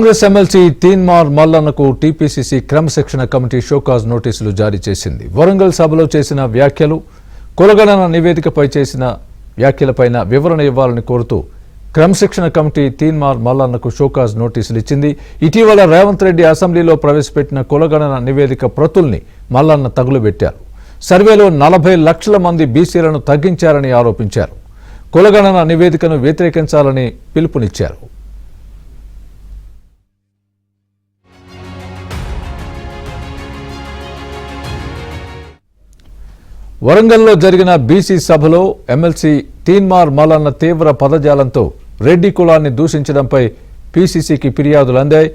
Congress MLC Teenmar మల్లన్నకు TPCC క్రమశిక్షణ committee show cause నోటీసులు జారీ చేసింది. వరంగల్ సభలో చేసిన వ్యాఖ్యలు, కులగణన నివేదికపై చేసిన వ్యాఖ్యలపైన వివరణ ఇవ్వాలని కోరుతూ క్రమశిక్షణ కమిటీ తీన్మార్ మల్లన్నకు షోకాజ్ నోటీసులు ఇచ్చింది. ఇటీవల రేవంత్ రెడ్డి అసెంబ్లీలో ప్రవేశపెట్టిన కులగణన నివేదిక ప్రతుల్ని మల్లన్న తగులుబెట్టారు. సర్వేలో 40 లక్షల మంది బీసీలను తగ్గించారని ఆరోపించారు. కులగణన నివేదికను వ్యతిరేకించాలని పిలుపునిచ్చారు. వరంగల్లో జరిగిన బీసీ సభలో ఎమ్మెల్సీ తీన్మార్ మల్లన్న తీవ్ర పదజాలంతో రెడ్డి కులాన్ని దూషించడంపై పీసీసీకి ఫిర్యాదులు అందాయి.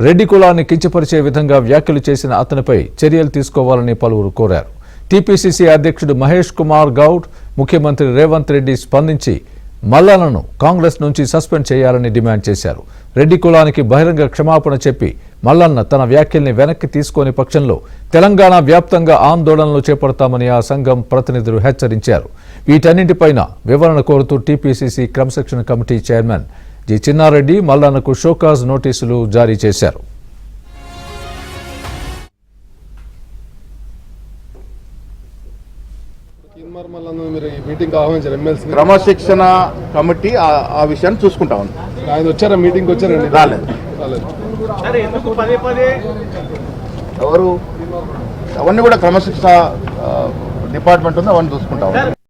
రెడ్డి కులాన్ని కించపరిచే విధంగా వ్యాఖ్యలు చేసిన అతనిపై చర్యలు తీసుకోవాలని పలువురు కోరారు. టీపీసీసీ అధ్యక్షుడు మహేష్ కుమార్ గౌడ్, ముఖ్యమంత్రి రేవంత్ రెడ్డి స్పందించి మల్లన్నను కాంగ్రెస్ నుంచి సస్పెండ్ చేయాలని డిమాండ్ చేశారు. రెడ్డి కులానికి బహిరంగ క్షమాపణ చెప్పి మల్లన్న తన వ్యాఖ్యల్ని వెనక్కి తీసుకోని పక్షంలో తెలంగాణ వ్యాప్తంగా ఆందోళనలు చేపడతామని ఆ సంఘం ప్రతినిధులు హెచ్చరించారు. వీటన్నింటిపైన వివరణ కోరుతూ టీపీసీసీ క్రమశిక్షణ కమిటీ చైర్మన్ జి చిన్నారెడ్డి మల్లన్నకు షోకాజ్ నోటీసులు జారీ చేశారు. క్రమశిక్షణ కమిటీ ఆ విషయాన్ని చూసుకుంటా ఉంది. ఆయన వచ్చారా మీటింగ్? వచ్చారండి? రాలేదు. ఎవరు అవన్నీ కూడా క్రమశిక్షణ డిపార్ట్మెంట్ ఉంది, అవన్నీ చూసుకుంటా ఉంది.